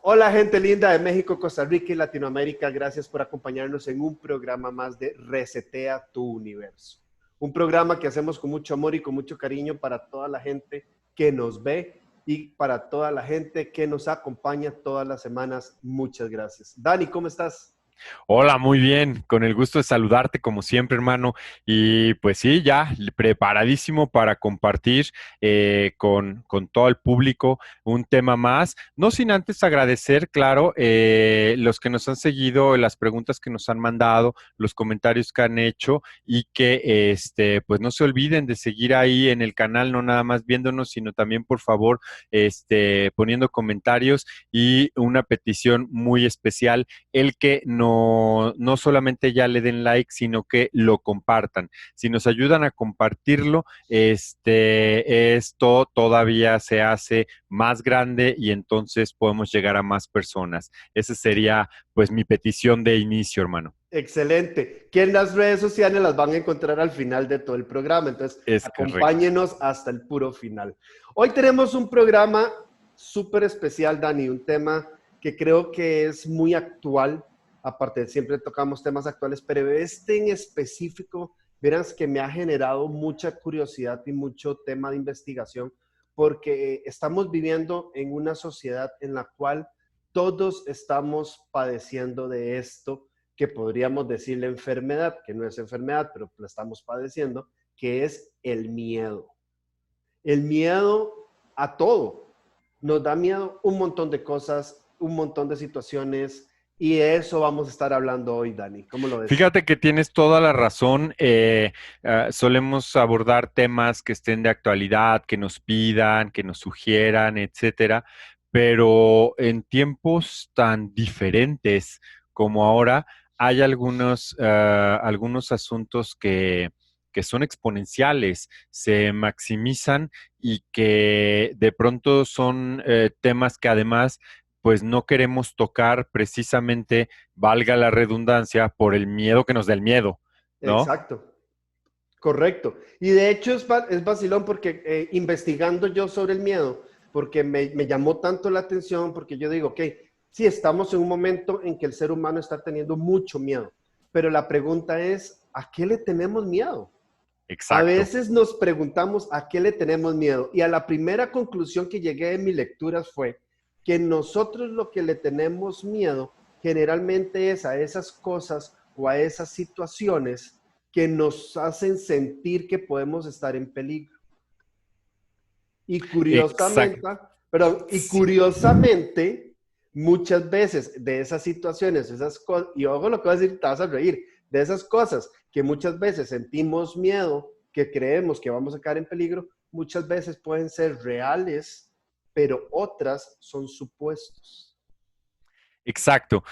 Hola gente linda de México, Costa Rica y Latinoamérica, gracias por acompañarnos en un programa más de Resetea tu Universo. Un programa que hacemos con mucho amor y con mucho cariño para toda la gente que nos ve y para toda la gente que nos acompaña todas las semanas. Muchas gracias. Dani, ¿cómo estás? Hola, muy bien, con el gusto de saludarte como siempre, hermano. Y pues sí, ya preparadísimo para compartir con todo el público un tema más. No sin antes agradecer, claro, los que nos han seguido, las preguntas que nos han mandado, los comentarios que han hecho y que pues no se olviden de seguir ahí en el canal, no nada más viéndonos, sino también por favor poniendo comentarios y una petición muy especial el que no solamente ya le den like, sino que lo compartan. Si nos ayudan a compartirlo, esto todavía se hace más grande y entonces podemos llegar a más personas. Esa sería pues mi petición de inicio, hermano. Excelente. Que en las redes sociales las van a encontrar al final de todo el programa. Entonces, Es correcto. acompáñenos hasta el puro final. Hoy tenemos un programa súper especial, Dani, un tema que creo que es muy actual. Aparte, siempre tocamos temas actuales, pero este en específico, verás que me ha generado mucha curiosidad y mucho tema de investigación, porque estamos viviendo en una sociedad en la cual todos estamos padeciendo de esto que podríamos decir la enfermedad, que no es enfermedad, pero la estamos padeciendo, que es el miedo. El miedo a todo. Nos da miedo un montón de cosas, un montón de situaciones, y de eso vamos a estar hablando hoy, Dani. ¿Cómo lo ves? Fíjate que tienes toda la razón. Solemos abordar temas que estén de actualidad, que nos pidan, que nos sugieran, etcétera, pero en tiempos tan diferentes como ahora, hay algunos asuntos que son exponenciales, se maximizan y que de pronto son temas que además pues no queremos tocar precisamente, valga la redundancia, por el miedo que nos da el miedo, ¿no? Exacto, correcto. Y de hecho es vacilón porque investigando yo sobre el miedo, porque me llamó tanto la atención, porque yo digo, ok, sí, estamos en un momento en que el ser humano está teniendo mucho miedo, pero la pregunta es, ¿a qué le tenemos miedo? A Exacto. veces nos preguntamos a qué le tenemos miedo y a la primera conclusión que llegué en mis lecturas fue que nosotros lo que le tenemos miedo generalmente es a esas cosas o a esas situaciones que nos hacen sentir que podemos estar en peligro. Y curiosamente, Exacto. y curiosamente, muchas veces de esas situaciones, esas cosas, y ojo lo que voy a decir, te vas a reír, de esas cosas que muchas veces sentimos miedo, que creemos que vamos a caer en peligro, muchas veces pueden ser reales, pero otras son supuestos. Exacto.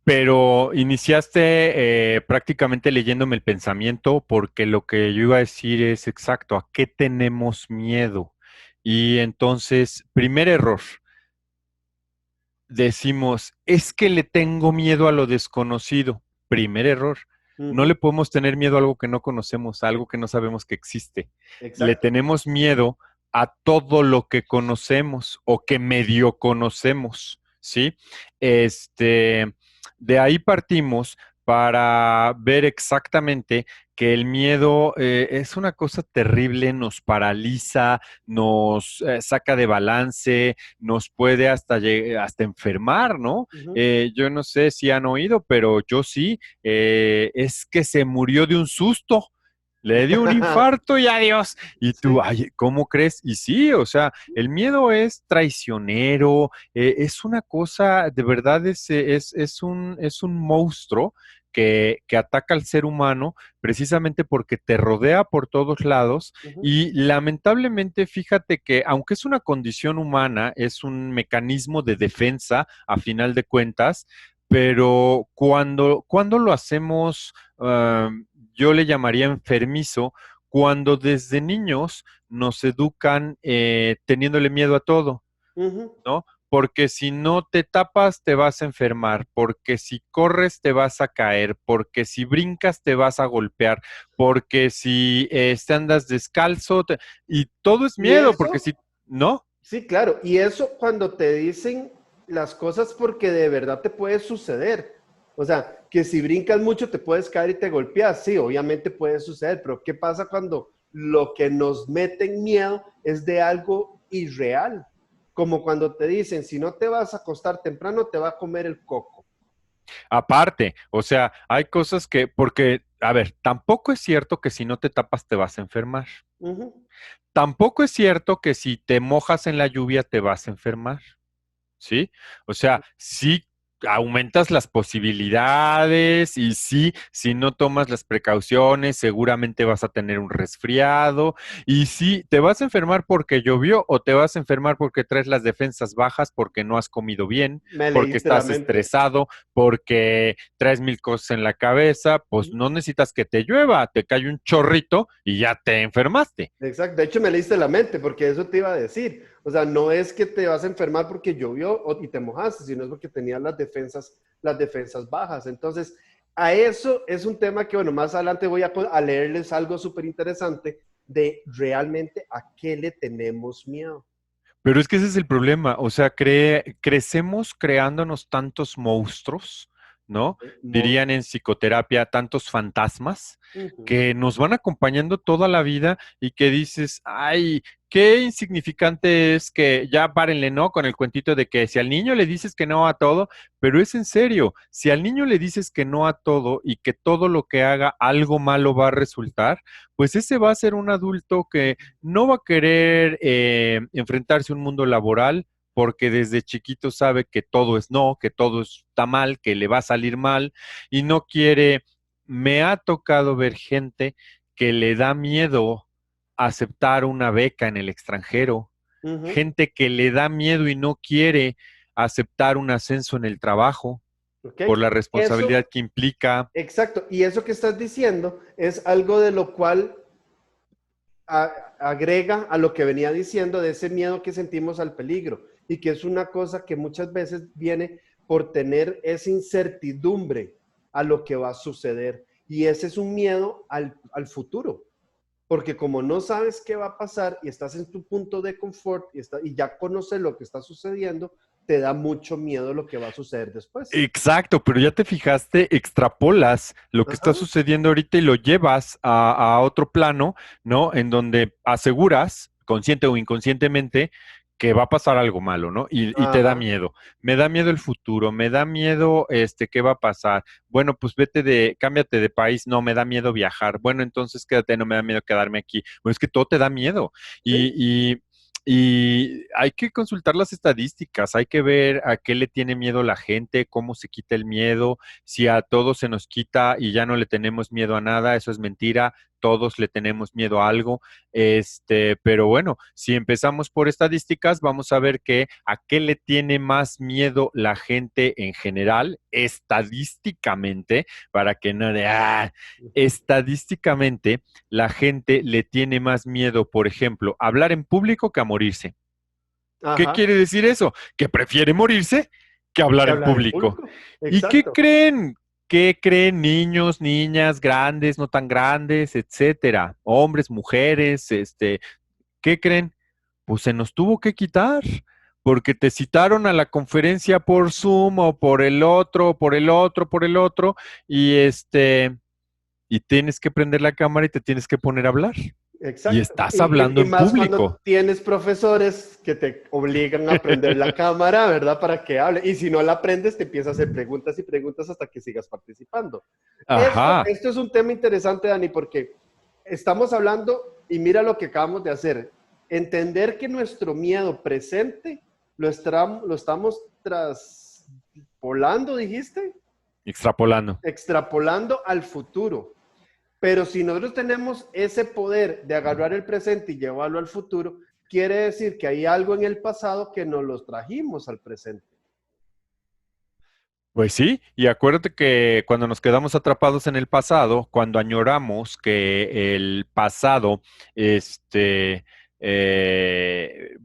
Pero iniciaste prácticamente leyéndome el pensamiento porque lo que yo iba a decir es exacto, ¿a qué tenemos miedo? Y entonces, primer error, decimos, es que le tengo miedo a lo desconocido. Primer error. Uh No -huh. le podemos tener miedo a algo que no conocemos, a algo que no sabemos que existe. Le Exacto. tenemos miedo a todo lo que conocemos o que medio conocemos, ¿sí? De ahí partimos para ver exactamente que el miedo es una cosa terrible, nos paraliza, nos saca de balance, nos puede hasta enfermar, ¿no? Uh -huh. Yo no sé si han oído, pero yo sí, es que se murió de un susto. Le dio un infarto y adiós. Y tú, Sí, ay, ¿cómo crees? Y sí, o sea, el miedo es traicionero, es una cosa, de verdad, es un monstruo que ataca al ser humano precisamente porque te rodea por todos lados uh -huh. y lamentablemente fíjate que aunque es una condición humana, es un mecanismo de defensa a final de cuentas, pero cuando lo hacemos, yo le llamaría enfermizo, cuando desde niños nos educan teniéndole miedo a todo, Uh -huh. ¿no? Porque si no te tapas te vas a enfermar, porque si corres te vas a caer, porque si brincas te vas a golpear, porque si andas descalzo, y todo es Y miedo, porque eso, si, ¿no? sí, claro, y eso cuando te dicen, las cosas porque de verdad te puede suceder. O sea, que si brincas mucho te puedes caer y te golpeas. Sí, obviamente puede suceder, pero ¿qué pasa cuando lo que nos mete en miedo es de algo irreal? Como cuando te dicen, si no te vas a acostar temprano, te va a comer el coco. Aparte, o sea, hay cosas que, porque, a ver, tampoco es cierto que si no te tapas te vas a enfermar. Ujú. Tampoco es cierto que si te mojas en la lluvia te vas a enfermar. ¿Sí? O sea, sí aumentas las posibilidades y sí, si no tomas las precauciones, seguramente vas a tener un resfriado y sí, te vas a enfermar porque llovió o te vas a enfermar porque traes las defensas bajas, porque no has comido bien, Me porque leíste la estás mente. estresado, porque traes mil cosas en la cabeza, pues no necesitas que te llueva, te cae un chorrito y ya te enfermaste. Exacto, de hecho me leíste la mente porque eso te iba a decir. O sea, no es que te vas a enfermar porque llovió y te mojaste, sino es porque tenías las defensas bajas. Entonces, a eso es un tema que, bueno, más adelante voy a leerles algo súper interesante de realmente a qué le tenemos miedo. Pero es que ese es el problema, o sea, crecemos creándonos tantos monstruos, ¿no? Dirían en psicoterapia, tantos fantasmas Ujú. que nos van acompañando toda la vida y que dices, ay, qué insignificante es que ya párenle, ¿no? Con el cuentito de que si al niño le dices que no a todo, pero es en serio, si al niño le dices que no a todo y que todo lo que haga algo malo va a resultar, pues ese va a ser un adulto que no va a querer enfrentarse a un mundo laboral porque desde chiquito sabe que todo es no, que todo está mal, que le va a salir mal y no quiere. Me ha tocado ver gente que le da miedo aceptar una beca en el extranjero, Ujú. gente que le da miedo y no quiere aceptar un ascenso en el trabajo ¿Ok? por la Eso, responsabilidad que implica. exacto. Y eso que estás diciendo es algo de lo cual agrega a lo que venía diciendo de ese miedo que sentimos al peligro y que es una cosa que muchas veces viene por tener esa incertidumbre a lo que va a suceder. Y ese es un miedo al futuro, porque como no sabes qué va a pasar y estás en tu punto de confort y ya conoces lo que está sucediendo, te da mucho miedo lo que va a suceder después. Exacto, pero ya te fijaste, extrapolas lo que está Ajá. sucediendo ahorita y lo llevas a otro plano, ¿no? En donde aseguras, consciente o inconscientemente, que va a pasar algo malo, ¿no? Y te da Ajá. miedo. Me da miedo el futuro, me da miedo, ¿qué va a pasar? Bueno, pues cámbiate de país, no, me da miedo viajar. Bueno, entonces quédate, no me da miedo quedarme aquí. Bueno, es que todo te da miedo. Sí. Y hay que consultar las estadísticas, hay que ver a qué le tiene miedo la gente, cómo se quita el miedo, si a todos se nos quita y ya no le tenemos miedo a nada, eso es mentira, todos le tenemos miedo a algo, pero bueno, si empezamos por estadísticas, vamos a ver que a qué le tiene más miedo la gente en general, estadísticamente, para que no estadísticamente la gente le tiene más miedo, por ejemplo, a hablar en público que a morirse. ¿Qué Ajá. quiere decir eso? Que prefiere morirse que hablar Que en hablar en público. público. ¿Y qué Exacto. creen? ¿Qué creen niños, niñas, grandes, no tan grandes, etcétera? Hombres, mujeres, ¿qué creen? Pues se nos tuvo que quitar, porque te citaron a la conferencia por Zoom o por el otro, por el otro, por el otro, y y tienes que prender la cámara y te tienes que poner a hablar. Y Exacto. estás Y, hablando y en más cuando público. tienes profesores que te obligan a prender la cámara, ¿verdad? Para que hable. Y si no la prendes, te empiezas a hacer preguntas y preguntas hasta que sigas participando. Ajá, Esto es un tema interesante, Dani, porque estamos hablando, y mira lo que acabamos de hacer, entender que nuestro miedo presente lo estamos traspolando, dijiste, extrapolando. extrapolando al futuro. Pero si nosotros tenemos ese poder de agarrar el presente y llevarlo al futuro, quiere decir que hay algo en el pasado que nos los trajimos al presente. Pues sí, y acuérdate que cuando nos quedamos atrapados en el pasado, cuando añoramos que el pasado,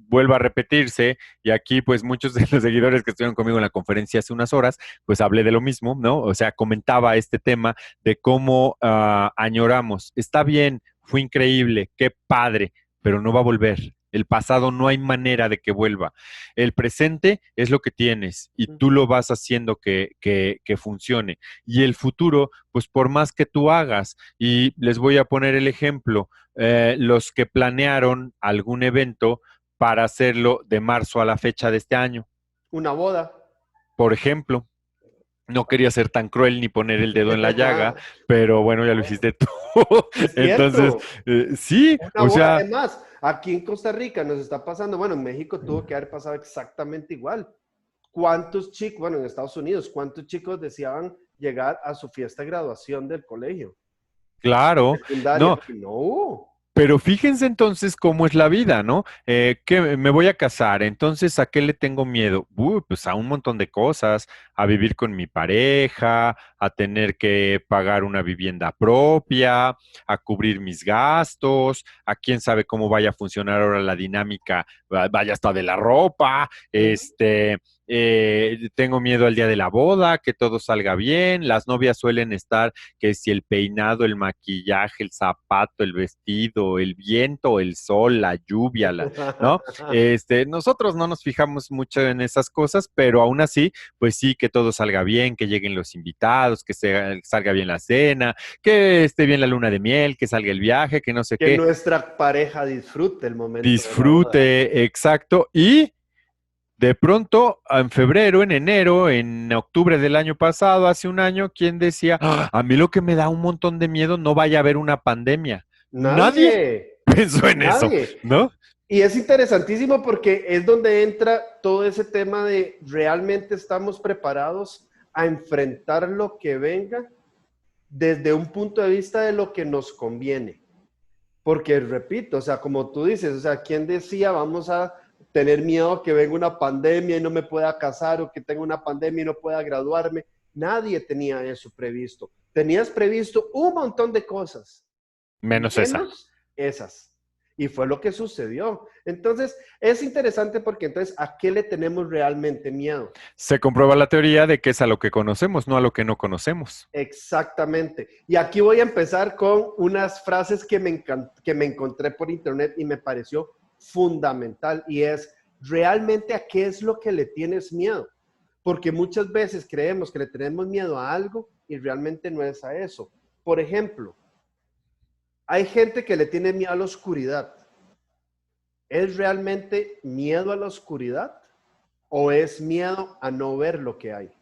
vuelva a repetirse, y aquí pues muchos de los seguidores que estuvieron conmigo en la conferencia hace unas horas, pues hablé de lo mismo, ¿no? O sea, comentaba este tema de cómo añoramos. Está bien, fue increíble, qué padre, pero no va a volver. El pasado no hay manera de que vuelva. El presente es lo que tienes y tú lo vas haciendo que funcione. Y el futuro, pues por más que tú hagas, y les voy a poner el ejemplo, los que planearon algún evento para hacerlo de marzo a la fecha de este año, Una boda. por ejemplo. No quería ser tan cruel ni poner el dedo en la llaga, pero bueno, ya lo hiciste tú. Es Entonces, cierto. sí, Una o boda. sea, Además, aquí en Costa Rica nos está pasando, bueno, en México tuvo que haber pasado exactamente igual. ¿Cuántos chicos, bueno, en Estados Unidos, cuántos chicos deseaban llegar a su fiesta de graduación del colegio, claro, secundaria? no, Y no hubo. pero fíjense entonces cómo es la vida, ¿no? Que me voy a casar, entonces ¿a qué le tengo miedo? Pues a un montón de cosas, a vivir con mi pareja, a tener que pagar una vivienda propia, a cubrir mis gastos, a quién sabe cómo vaya a funcionar ahora la dinámica, vaya hasta de la ropa, tengo miedo al día de la boda, que todo salga bien, las novias suelen estar que si el peinado, el maquillaje, el zapato, el vestido, el viento, el sol, la lluvia, ¿no? Nosotros no nos fijamos mucho en esas cosas, pero aún así, pues sí, que todo salga bien, que lleguen los invitados, que salga bien la cena, que esté bien la luna de miel, que salga el viaje, que no sé Que qué, nuestra pareja disfrute el momento de la boda. disfrute, exacto, y de pronto, en febrero, en enero, en octubre del año pasado, hace un año, ¿quién decía, a mí lo que me da un montón de miedo, no vaya a haber una pandemia? Nadie Nadie, pensó en eso, nadie. ¿no? Y es interesantísimo porque es donde entra todo ese tema de realmente estamos preparados a enfrentar lo que venga desde un punto de vista de lo que nos conviene. Porque repito, o sea, como tú dices, o sea, ¿quién decía vamos a tener miedo a que venga una pandemia y no me pueda casar o que tenga una pandemia y no pueda graduarme? Nadie tenía eso previsto. Tenías previsto un montón de cosas, Menos esa. menos esas. Y fue lo que sucedió. Entonces, es interesante porque entonces, ¿a qué le tenemos realmente miedo? Se comprueba la teoría de que es a lo que conocemos, no a lo que no conocemos. Exactamente. Y aquí voy a empezar con unas frases que me encontré por internet y me pareció fundamental y es, ¿realmente a qué es lo que le tienes miedo? Porque muchas veces creemos que le tenemos miedo a algo y realmente no es a eso. Por ejemplo, hay gente que le tiene miedo a la oscuridad. ¿Es realmente miedo a la oscuridad o es miedo a no ver lo que hay?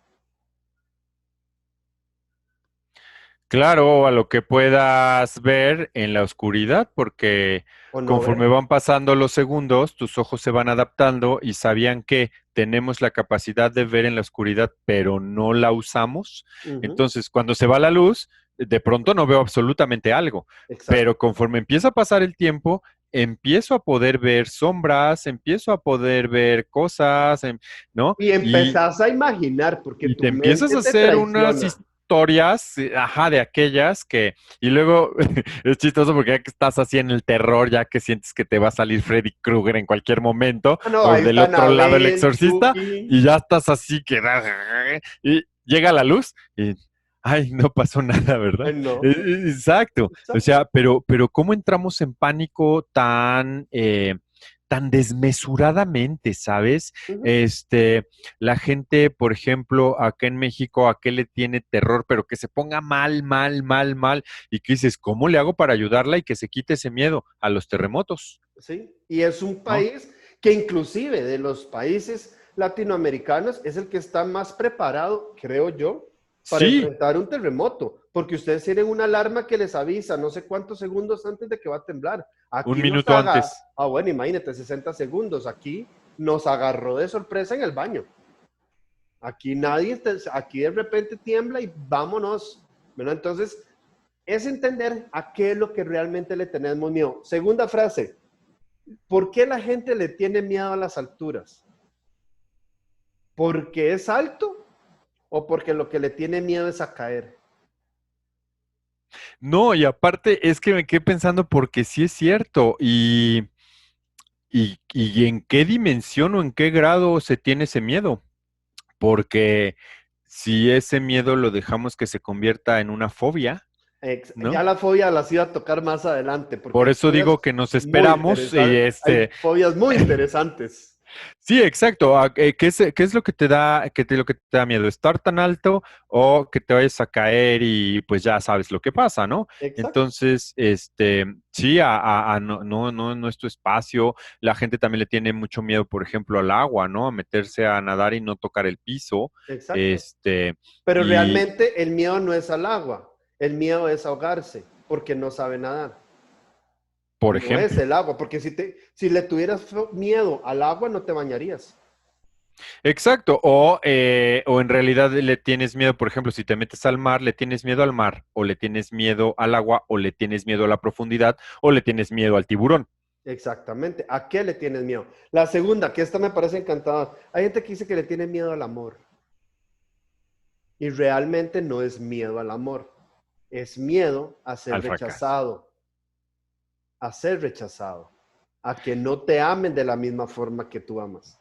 Claro, a lo que puedas ver en la oscuridad, porque ¿O no conforme ver? van pasando los segundos, tus ojos se van adaptando y sabían que tenemos la capacidad de ver en la oscuridad, pero no la usamos. Ujú. Entonces, cuando se va la luz, de pronto no veo absolutamente algo, pero Exacto. conforme empieza a pasar el tiempo, empiezo a poder ver sombras, empiezo a poder ver cosas, ¿no? Y Y, empezás a imaginar, porque y te tu empiezas mente a te hacer unas traiciona. historias, ajá, de aquellas que, y luego es chistoso porque ya que estás así en el terror, ya que sientes que te va a salir Freddy Krueger en cualquier momento, Ah, no, o ahí del están otro lado el Abel, exorcista, Chucky. y ya estás así que, y llega la luz, y, ay, no pasó nada, ¿verdad? Ay, no. Exacto, o Exacto. sea, pero ¿cómo entramos en pánico tan desmesuradamente, ¿sabes? Ujú. La gente, por ejemplo, acá en México, ¿a qué le tiene terror? Pero que se ponga mal, mal, mal, mal, y que dices, ¿cómo le hago para ayudarla y que se quite ese miedo? A los terremotos, ¿Sí? Y es un ¿no? país que inclusive de los países latinoamericanos es el que está más preparado, creo yo, para Sí, enfrentar un terremoto, porque ustedes tienen una alarma que les avisa no sé cuántos segundos antes de que va a temblar. un Aquí nos minuto haga, antes. bueno, imagínate, 60 segundos, aquí nos agarró de sorpresa en el baño. Aquí nadie, aquí de repente tiembla y vámonos. Bueno, entonces, es entender a qué es lo que realmente le tenemos miedo. Segunda frase, ¿por qué la gente le tiene miedo a las alturas? ¿Porque es alto o porque lo que le tiene miedo es a caer? No, y aparte es que me quedé pensando porque sí es cierto, y en qué dimensión o en qué grado se tiene ese miedo, porque si ese miedo lo dejamos que se convierta en una fobia, ¿no? Ya la fobia las iba a tocar más adelante, porque Por hay eso digo fobias que nos muy esperamos y interesantes. Hay fobias muy interesantes. sí, exacto. Qué es lo que te da, lo que te da miedo? ¿Estar tan alto o que te vayas a caer y pues ya sabes lo que pasa, ¿no? Exacto, Entonces, sí, no es tu espacio. La gente también le tiene mucho miedo, por ejemplo, al agua, ¿no? A meterse a nadar y no tocar el piso. exacto. Este, Pero y, realmente el miedo no es al agua, el miedo es ahogarse, porque no sabe nadar. por No es ejemplo. el agua, porque si le tuvieras miedo al agua, no te bañarías. Exacto, o en realidad le tienes miedo, por ejemplo, si te metes al mar, le tienes miedo al mar, o le tienes miedo al agua, o le tienes miedo a la profundidad, o le tienes miedo al tiburón. Exactamente. ¿A qué le tienes miedo? La segunda, que esta me parece encantada. Hay gente que dice que le tiene miedo al amor. Y realmente no es miedo al amor. Es miedo Al fracaso. a ser rechazado, a que no te amen de la misma forma que tú amas.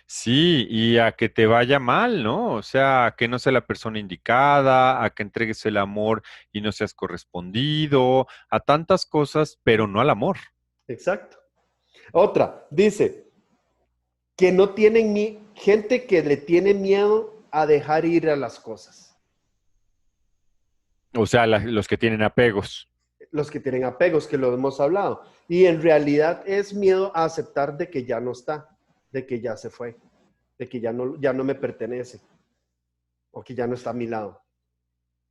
Sí, y a que te vaya mal, ¿no? O sea, a que no sea la persona indicada, a que entregues el amor y no seas correspondido, a tantas cosas, pero no al amor. Exacto. Otra, dice que no tienen gente que le tiene miedo a dejar ir a las cosas. O sea, los que tienen apegos. Los que tienen apegos, que lo hemos hablado. Y en realidad es miedo a aceptar de que ya no está, de que ya se fue, de que ya no me pertenece o que ya no está a mi lado.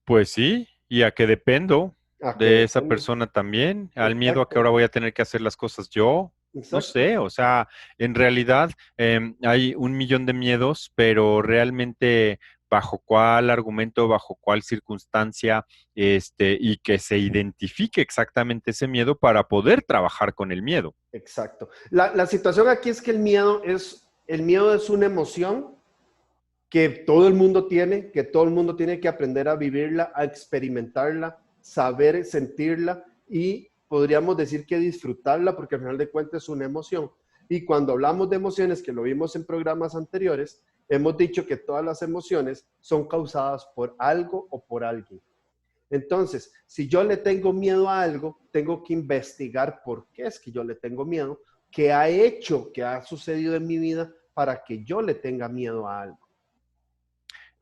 Pues sí, y a que dependo ¿A qué de esa depende? persona también, al miedo a que Exacto, ahora voy a tener que hacer las cosas yo. No exacto, sé, o sea, en realidad hay un millón de miedos, pero realmente bajo cuál argumento, bajo cuál circunstancia, y que se identifique exactamente ese miedo para poder trabajar con el miedo. exacto. La situación aquí es que el miedo es una emoción que todo el mundo tiene, que todo el mundo tiene que aprender a vivirla, a experimentarla, saber sentirla y podríamos decir que disfrutarla porque al final de cuentas es una emoción. Y cuando hablamos de emociones, que lo vimos en programas anteriores, hemos dicho que todas las emociones son causadas por algo o por alguien. Entonces, si yo le tengo miedo a algo, tengo que investigar por qué es que yo le tengo miedo, qué ha hecho, qué ha sucedido en mi vida para que yo le tenga miedo a algo.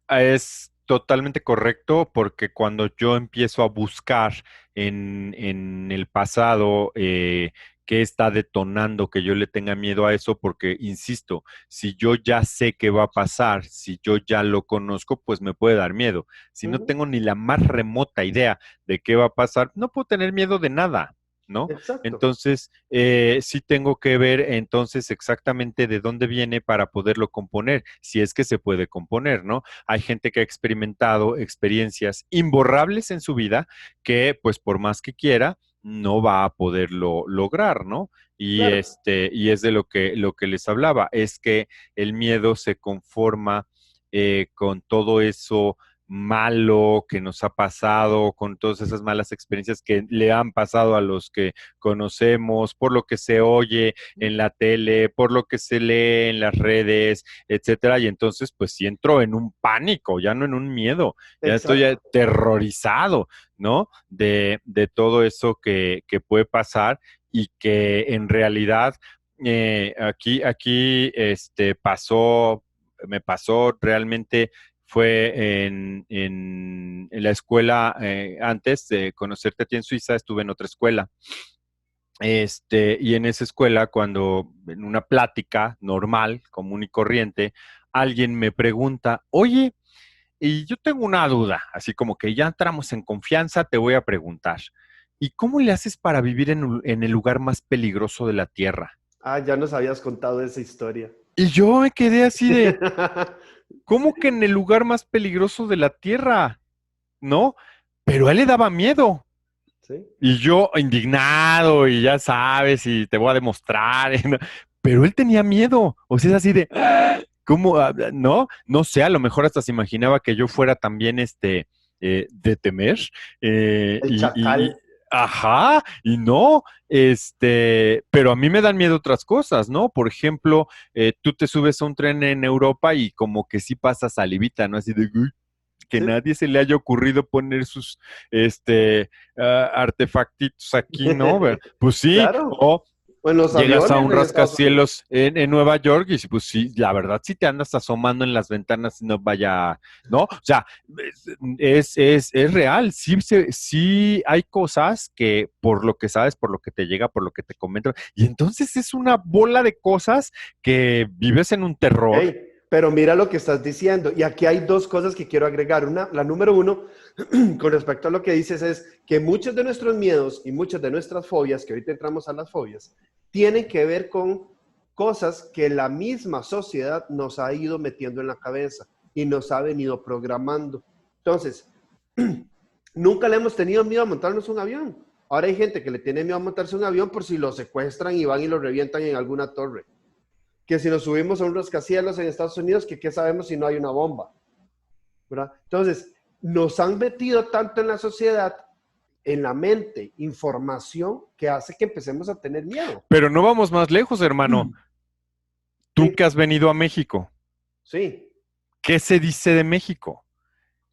Es totalmente correcto porque cuando yo empiezo a buscar en el pasado qué está detonando que yo le tenga miedo a eso, porque, insisto, si yo ya sé qué va a pasar, si yo ya lo conozco, pues me puede dar miedo. Si Uh no -huh. tengo ni la más remota idea de qué va a pasar, no puedo tener miedo de nada. ¿No? Exacto, Entonces, sí tengo que ver entonces exactamente de dónde viene para poderlo componer, si es que se puede componer, ¿no? Hay gente que ha experimentado experiencias imborrables en su vida que, pues, por más que quiera, no va a poderlo lograr, ¿no? claro, Y es de lo que les hablaba, es que el miedo se conforma con todo eso malo que nos ha pasado, con todas esas malas experiencias que le han pasado a los que conocemos, por lo que se oye en la tele, por lo que se lee en las redes, etcétera. Y entonces, pues sí entro en un pánico, ya no en un miedo, ya estoy exacto. aterrorizado, ¿no? De todo eso que puede pasar y que en realidad me pasó realmente fue en la escuela, antes de conocerte a ti en Suiza, estuve en otra escuela. Y en esa escuela, cuando en una plática normal, común y corriente, alguien me pregunta, oye, y yo tengo una duda, así como que ya entramos en confianza, te voy a preguntar, ¿y cómo le haces para vivir en el lugar más peligroso de la Tierra? Ah, ya nos habías contado esa historia. Y yo me quedé así de, Sí, ¿cómo que en el lugar más peligroso de la Tierra? ¿No? Pero a él le daba miedo. sí, Y yo indignado y ya sabes, y te voy a demostrar, ¿no? Pero él tenía miedo. O sea, es así de, ¿cómo? No, no sé, a lo mejor hasta se imaginaba que yo fuera también de temer. el chacal. Ajá, y no, pero a mí me dan miedo otras cosas, ¿no? Por ejemplo, tú te subes a un tren en Europa y como que sí pasa salivita, ¿no? Así de, "Uy", que Sí. nadie se le haya ocurrido poner sus artefactitos aquí, ¿no? Pues sí, Claro. o O en los llegas a aviones un en Estados Unidos. rascacielos en Nueva York y pues sí, la verdad, si te andas asomando en las ventanas, no vaya, ¿no? O sea, es real, sí, sí hay cosas que por lo que sabes, por lo que te llega, por lo que te comentan, y entonces es una bola de cosas que vives en un terror. Hey, pero mira lo que estás diciendo. Y aquí hay dos cosas que quiero agregar. Una, la número uno, con respecto a lo que dices, es que muchos de nuestros miedos y muchas de nuestras fobias, que ahorita entramos a las fobias, tienen que ver con cosas que la misma sociedad nos ha ido metiendo en la cabeza y nos ha venido programando. Entonces, nunca le hemos tenido miedo a montarnos un avión. Ahora hay gente que le tiene miedo a montarse un avión por si lo secuestran y van y lo revientan en alguna torre. Que si nos subimos a un rascacielos en Estados Unidos, que qué sabemos si no hay una bomba, ¿verdad? Entonces, nos han metido tanto en la sociedad, en la mente, información que hace que empecemos a tener miedo. Pero no vamos más lejos, hermano. Tú que Sí, has venido a México, sí, ¿qué se dice de México?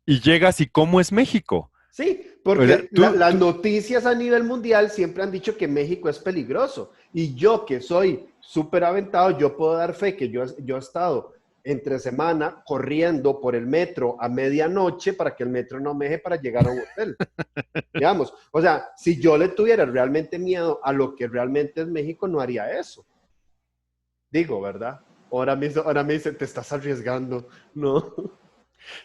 Y llegas y ¿cómo es México? sí, O sea, porque las noticias a nivel mundial siempre han dicho que México es peligroso. Y yo que soy súper aventado, yo puedo dar fe que yo he estado entre semana corriendo por el metro a medianoche para que el metro no me deje para llegar a un hotel. Digamos, o sea, si yo le tuviera realmente miedo a lo que realmente es México, no haría eso. Digo, ¿verdad? Ahora me dice, te estás arriesgando, ¿no?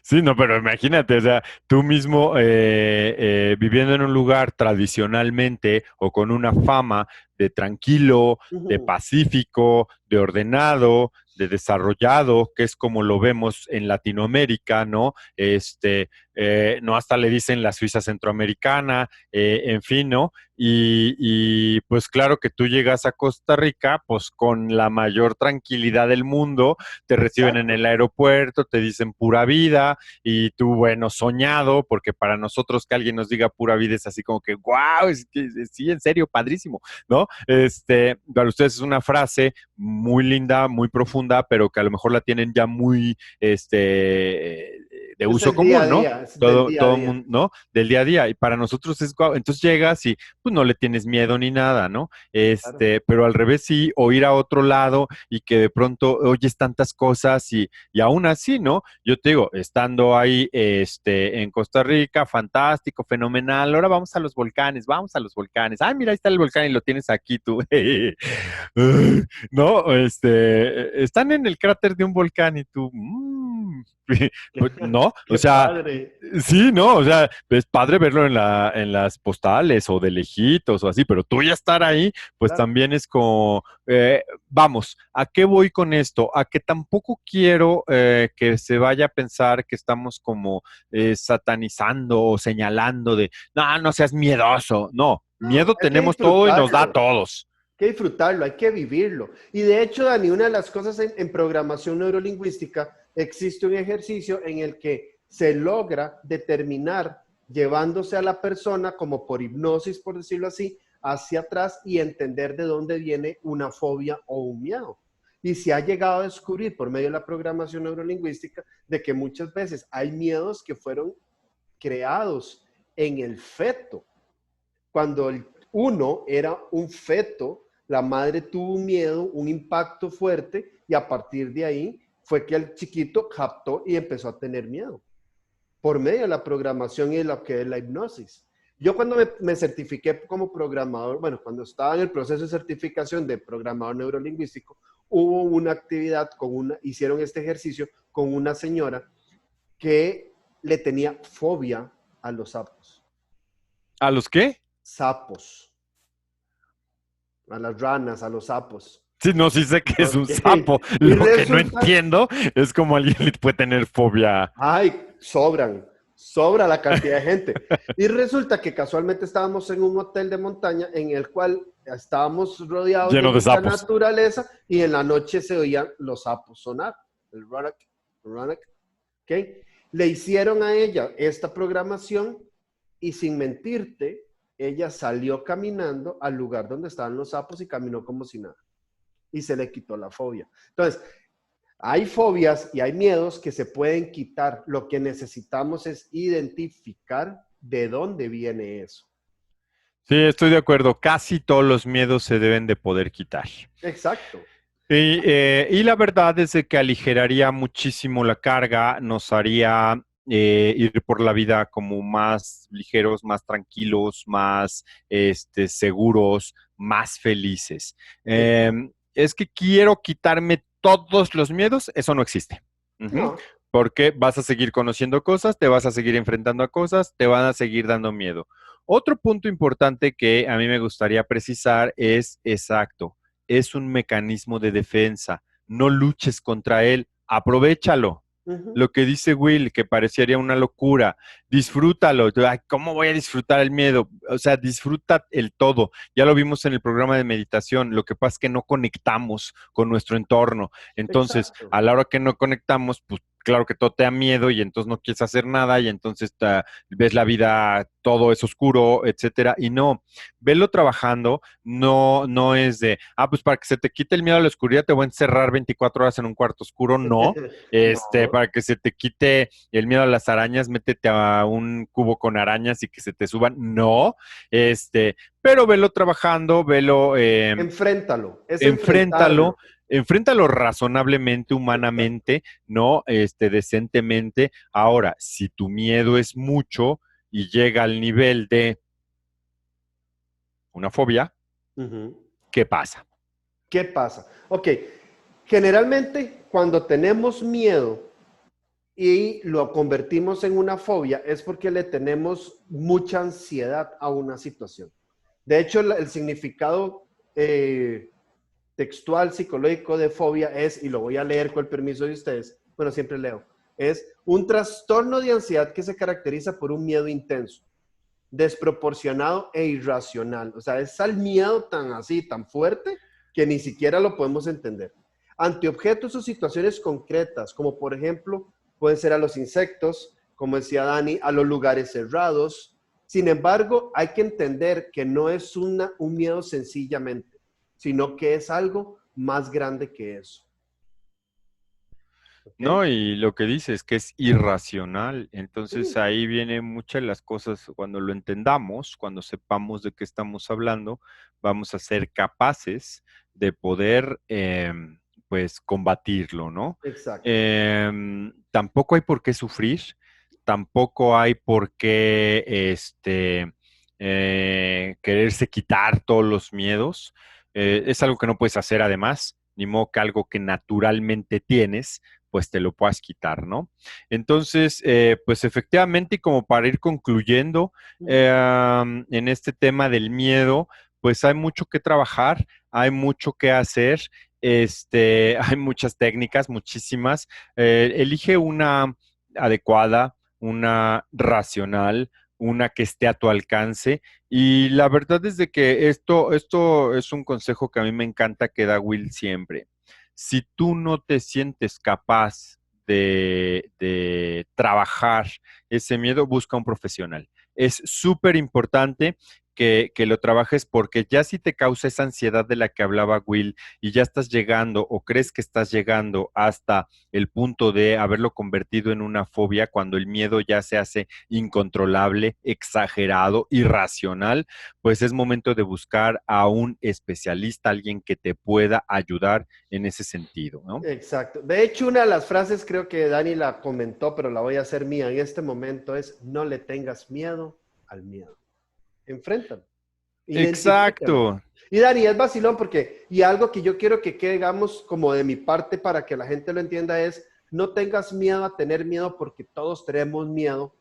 sí, no, pero imagínate, o sea, tú mismo viviendo en un lugar tradicionalmente o con una fama de tranquilo, de pacífico, de ordenado, de desarrollado, que es como lo vemos en Latinoamérica, ¿no? No hasta le dicen la Suiza centroamericana, en fin, ¿no? Pues claro que tú llegas a Costa Rica, pues con la mayor tranquilidad del mundo, te reciben en el Exacto, aeropuerto, te dicen pura vida, y tú, bueno, soñado, porque para nosotros que alguien nos diga pura vida es así como que, wow, es que sí, en serio, padrísimo, ¿no? Para ustedes es una frase muy linda, muy profunda, pero que a lo mejor la tienen ya muy, de es uso el día a común, ¿no? día, es del día a Todo día. mundo, ¿no? Del día a día. Y para nosotros es guau. Entonces llegas y pues no le tienes miedo ni nada, ¿no? Claro. Pero al revés sí, o ir a otro lado y que de pronto oyes tantas cosas y aún así, ¿no? Yo te digo, estando ahí, en Costa Rica, fantástico, fenomenal. Ahora vamos a los volcanes, vamos a los volcanes. Ah, mira, ahí está el volcán y lo tienes aquí tú. No, están en el cráter de un volcán y tú, pues, no, o Qué sea, padre. sí, no, o sea, es padre verlo en las postales o de lejitos o así, pero tú ya estar ahí, pues Claro. también es como, vamos, ¿a qué voy con esto? A que tampoco quiero que se vaya a pensar que estamos como satanizando o señalando de, no, no seas miedoso, no, No, miedo hay que tenemos todo y nos da a disfrutarlo. todos. Hay que disfrutarlo, hay que vivirlo. Y de hecho, Dani, una de las cosas en programación neurolingüística, existe un ejercicio en el que se logra determinar, llevándose a la persona como por hipnosis, por decirlo así, hacia atrás y entender de dónde viene una fobia o un miedo. Y se ha llegado a descubrir por medio de la programación neurolingüística de que muchas veces hay miedos que fueron creados en el feto. Cuando uno era un feto, la madre tuvo un miedo, un impacto fuerte y a partir de ahí fue que el chiquito captó y empezó a tener miedo por medio de la programación y de lo que es la hipnosis. Yo cuando me certifiqué como programador, bueno, cuando estaba en el proceso de certificación de programador neurolingüístico, hubo una actividad hicieron este ejercicio con una señora que le tenía fobia a los sapos. ¿A los qué? Sapos. A las ranas, a los sapos. Sí, no, sí sé que es un Ok. sapo. Y Lo que no resulta, entiendo es como alguien le puede tener fobia ay, sobra la cantidad de gente. Y resulta que casualmente estábamos en un hotel de montaña en el cual estábamos rodeados de lleno de mucha sapos. naturaleza y en la noche se oían los sapos sonar. El ranak, ranak. ¿Ok? Le hicieron a ella esta programación y sin mentirte, ella salió caminando al lugar donde estaban los sapos y caminó como si nada. Y se le quitó la fobia. Entonces, Hay fobias y hay miedos que se pueden quitar. Lo que necesitamos es identificar de dónde viene eso. Sí, estoy de acuerdo. Casi todos los miedos se deben de poder quitar. Exacto. Y la verdad es de que aligeraría muchísimo la carga, nos haría ir por la vida como más ligeros, más tranquilos, más seguros, más felices. Es que quiero quitarme todos los miedos, eso no existe. Ujú. No. Porque vas a seguir conociendo cosas, te vas a seguir enfrentando a cosas, te van a seguir dando miedo. Otro punto importante que a mí me gustaría precisar es exacto, es un mecanismo de defensa. No luches contra él, aprovéchalo. Ujú. Lo que dice Will, que parecería una locura, disfrútalo. Ay, ¿cómo voy a disfrutar el miedo? O sea, disfruta el todo. Ya lo vimos en el programa de meditación. Lo que pasa es que no conectamos con nuestro entorno. Entonces, Exacto. a la hora que no conectamos, pues claro que todo te da miedo y entonces no quieres hacer nada y entonces ves la vida, todo es oscuro, etcétera. Y no, velo trabajando, no es de, pues para que se te quite el miedo a la oscuridad te voy a encerrar 24 horas en un cuarto oscuro, no. No. Para que se te quite el miedo a las arañas, métete a un cubo con arañas y que se te suban, no. Pero velo trabajando, velo, Enfréntalo. Es enfréntalo, enfrentarlo. enfréntalo razonablemente, Exacto. humanamente, ¿no? Decentemente. Ahora, si tu miedo es mucho y llega al nivel de una fobia, Ujú. ¿qué pasa? ¿Qué pasa? Ok, generalmente cuando tenemos miedo y lo convertimos en una fobia es porque le tenemos mucha ansiedad a una situación. De hecho, el significado textual psicológico de fobia es, y lo voy a leer con el permiso de ustedes, bueno, siempre leo, es un trastorno de ansiedad que se caracteriza por un miedo intenso, desproporcionado e irracional. O sea, es al miedo tan así, tan fuerte, que ni siquiera lo podemos entender. Ante objetos o situaciones concretas, como por ejemplo, pueden ser a los insectos, como decía Dani, a los lugares cerrados. Sin embargo, hay que entender que no es un miedo sencillamente, sino que es algo más grande que eso. ¿Okay? No, y lo que dice es que es irracional. Entonces Sí, ahí vienen muchas de las cosas, cuando lo entendamos, cuando sepamos de qué estamos hablando, vamos a ser capaces de poder, pues, combatirlo, ¿no? exacto. Tampoco hay por qué sufrir, tampoco hay por qué, quererse quitar todos los miedos. Es algo que no puedes hacer además, ni modo que algo que naturalmente tienes pues te lo puedas quitar, ¿no? Entonces, pues efectivamente, y como para ir concluyendo Ujú. en este tema del miedo, pues hay mucho que trabajar, hay mucho que hacer, hay muchas técnicas, muchísimas. Elige una adecuada, una racional, una que esté a tu alcance. Y la verdad es de que esto es un consejo que a mí me encanta que da Will siempre. Si tú no te sientes capaz de trabajar ese miedo, busca un profesional. Es súper importante que lo trabajes porque ya si te causa esa ansiedad de la que hablaba Will y ya estás llegando o crees que estás llegando hasta el punto de haberlo convertido en una fobia cuando el miedo ya se hace incontrolable, exagerado, irracional, pues es momento de buscar a un especialista, alguien que te pueda ayudar en ese sentido, ¿no? Exacto. De hecho, una de las frases creo que Dani la comentó, pero la voy a hacer mía en este momento es, no le tengas miedo al miedo. Enfréntalo. Identifícalo. Exacto. Y Dani, es vacilón porque, y algo que yo quiero que quede, digamos, como de mi parte para que la gente lo entienda es, no tengas miedo a tener miedo porque todos tenemos miedo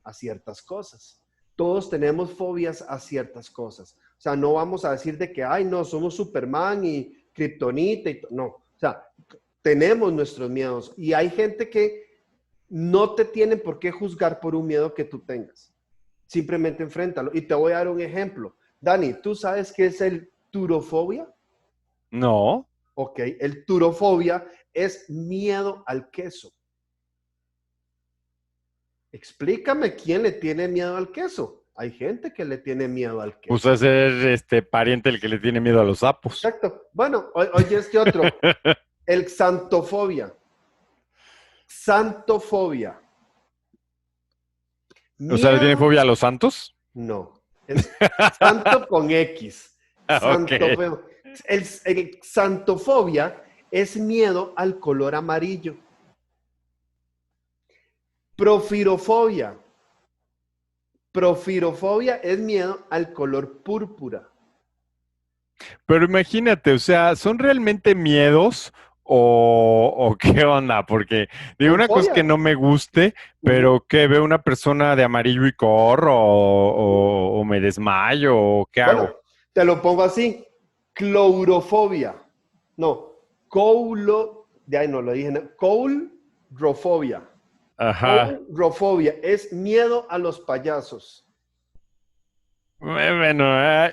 a ciertas cosas. Todos tenemos fobias a ciertas cosas. O sea, no vamos a decir de que, ay, no, somos Superman y Kryptonita y no. O sea, tenemos nuestros miedos y hay gente que no te tienen por qué juzgar por un miedo que tú tengas. Simplemente enfréntalo. Y te voy a dar un ejemplo. Dani, ¿tú sabes qué es el turofobia? No. Ok, el turofobia es miedo al queso. Explícame quién le tiene miedo al queso. Hay gente que le tiene miedo al Pues queso. a ser este pariente el que le tiene miedo a los sapos. Exacto. Bueno, oye este otro, el xantofobia. Santofobia. O sea, ¿le tiene Miedo, fobia a los santos? no. Es santo con X. Ok. Santofobia. El santofobia es miedo al color amarillo. Profirofobia. Profirofobia es miedo al color púrpura. Pero imagínate, o sea, ¿son realmente miedos o qué onda? Porque digo, Son una cosa es que fobias. no me guste, Ujú. pero que veo una persona de amarillo y corro o me desmayo o qué Bueno, hago. te lo pongo así. Clourofobia. No, de ahí no lo dije. No, coulrofobia. Ajá. Coulrofobia es miedo a los payasos. Bueno,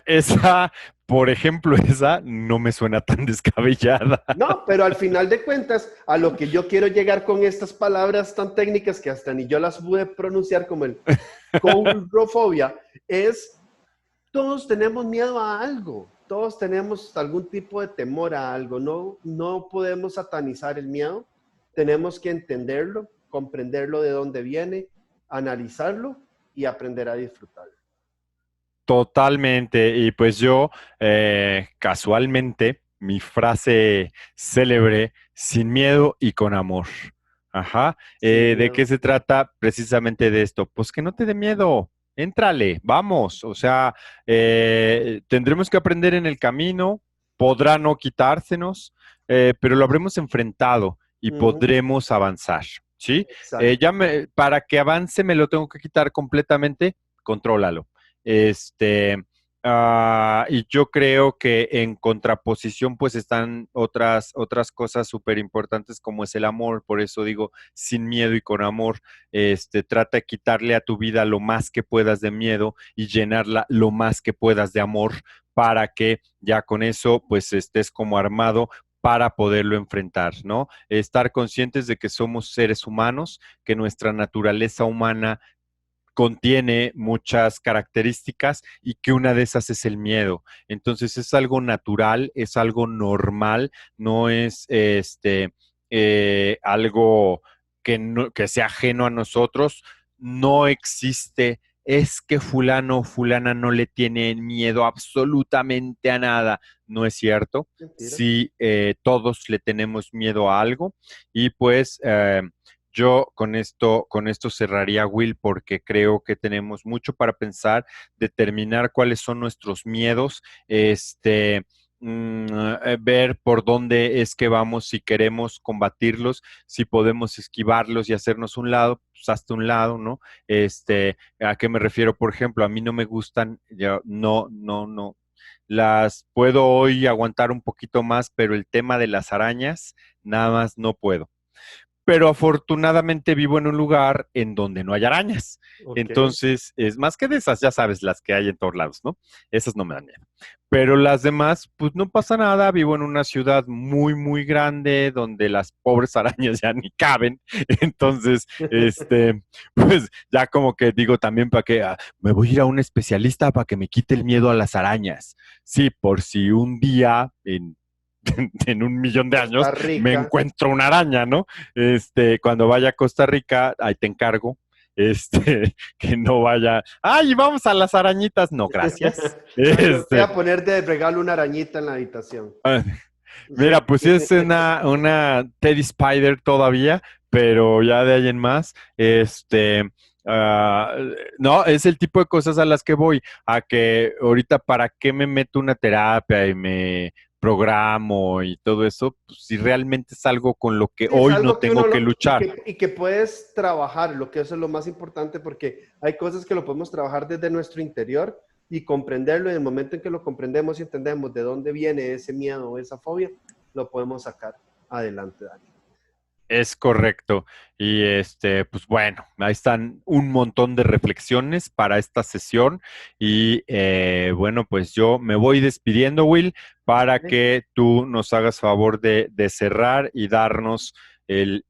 esa, por ejemplo, esa no me suena tan descabellada. No, pero al final de cuentas, a lo que yo quiero llegar con estas palabras tan técnicas que hasta ni yo las pude pronunciar como el coulrofobia, es todos tenemos miedo a algo, todos tenemos algún tipo de temor a algo, no podemos satanizar el miedo, tenemos que entenderlo, comprenderlo de dónde viene, analizarlo y aprender a disfrutarlo. Totalmente. Y pues yo, casualmente, mi frase célebre, sin miedo y con amor. Ajá. Sin ¿De qué miedo. se trata precisamente de esto? Pues que no te dé miedo. Éntrale, vamos. O sea, tendremos que aprender en el camino, podrá no quitársenos, pero lo habremos enfrentado y Ujú, podremos avanzar. ¿Sí? exacto. Para que avance me lo tengo que quitar completamente, contrólalo. Este, y yo creo que en contraposición, pues están otras cosas súper importantes como es el amor. Por eso digo, sin miedo y con amor. Trata de quitarle a tu vida lo más que puedas de miedo y llenarla lo más que puedas de amor para que ya con eso, pues estés como armado para poderlo enfrentar, ¿no? Estar conscientes de que somos seres humanos, que nuestra naturaleza humana contiene muchas características y que una de esas es el miedo. Entonces es algo natural, es algo normal, no es algo que sea ajeno a nosotros. No existe, es que fulano o fulana no le tiene miedo absolutamente a nada. No es cierto. Mentira. Sí, todos le tenemos miedo a algo y pues yo con esto cerraría, Will, porque creo que tenemos mucho para pensar, determinar cuáles son nuestros miedos, ver por dónde es que vamos, si queremos combatirlos, si podemos esquivarlos y hacernos un lado, pues hasta un lado, ¿no? ¿A qué me refiero? Por ejemplo, a mí no me gustan, no. Las puedo hoy aguantar un poquito más, pero el tema de las arañas, nada más no puedo, pero afortunadamente vivo en un lugar en donde no hay arañas. Ok. Entonces, es más que de esas, ya sabes, las que hay en todos lados, ¿no? Esas no me dan miedo. Pero las demás, pues no pasa nada. Vivo en una ciudad muy, muy grande donde las pobres arañas ya ni caben. Entonces, pues ya como que digo también para que me voy a ir a un especialista para que me quite el miedo a las arañas. Sí, por si un día en un millón de años Costa me Rica. encuentro una araña, ¿no? Cuando vaya a Costa Rica, ahí te encargo, que no vaya, ay, vamos a las arañitas, no, gracias. No, yo voy a poner de regalo una arañita en la habitación. Ah, Sí. mira, pues sí es una Teddy Spider todavía, pero ya de ahí en más, ah, no, es el tipo de cosas a las que voy, a que ahorita para qué me meto una terapia y me programo y todo eso, pues, si realmente es algo con lo que Sí, es hoy no algo que tengo uno que luchar. y que puedes trabajar, lo que eso es lo más importante, porque hay cosas que lo podemos trabajar desde nuestro interior y comprenderlo. Y en el momento en que lo comprendemos y entendemos de dónde viene ese miedo o esa fobia, lo podemos sacar adelante, Dani. Es correcto. Y pues bueno, ahí están un montón de reflexiones para esta sesión. Y bueno, pues yo me voy despidiendo, Will, para Ok. que tú nos hagas favor de cerrar y darnos el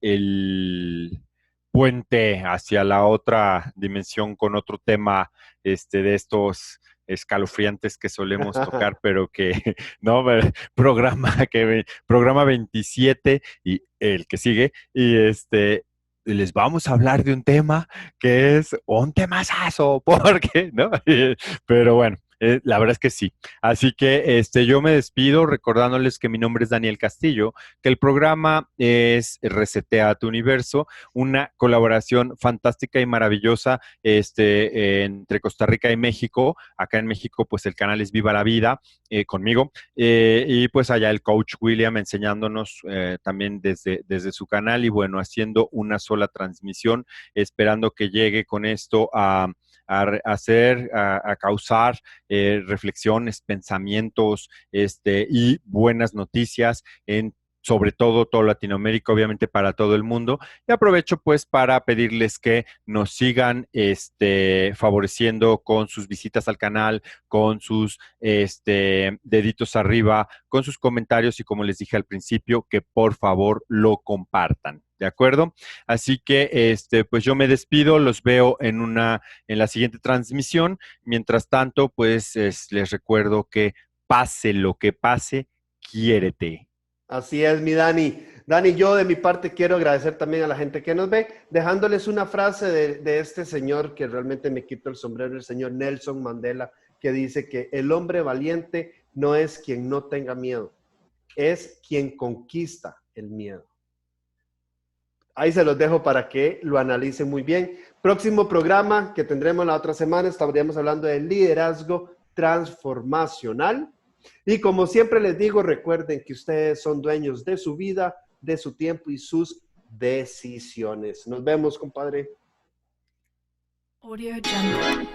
puente hacia la otra dimensión con otro tema de estos escalofriantes que solemos tocar, pero que no, programa 27 y el que sigue, y les vamos a hablar de un tema que es un temazazo, porque, ¿no? Pero bueno, la verdad es que sí. Así que yo me despido recordándoles que mi nombre es Daniel Castillo, que el programa es Resetea tu Universo, una colaboración fantástica y maravillosa entre Costa Rica y México. Acá en México, pues el canal es Viva la Vida, conmigo, y pues allá el coach William enseñándonos también desde su canal y bueno, haciendo una sola transmisión, esperando que llegue con esto a causar reflexiones, pensamientos y buenas noticias en sobre todo Latinoamérica, obviamente para todo el mundo. Y aprovecho pues para pedirles que nos sigan favoreciendo con sus visitas al canal, con sus deditos arriba, con sus comentarios y como les dije al principio, que por favor lo compartan. ¿De acuerdo? Así que pues yo me despido, los veo en la siguiente transmisión. Mientras tanto, pues les recuerdo que pase lo que pase, quiérete. Así es, mi Dani. Dani, yo de mi parte quiero agradecer también a la gente que nos ve, dejándoles una frase de este señor que realmente me quito el sombrero, el señor Nelson Mandela, que dice que el hombre valiente no es quien no tenga miedo, es quien conquista el miedo. Ahí se los dejo para que lo analicen muy bien. Próximo programa que tendremos la otra semana, estaríamos hablando de liderazgo transformacional. Y como siempre les digo, recuerden que ustedes son dueños de su vida, de su tiempo y sus decisiones. Nos vemos, compadre. Audio Jungle.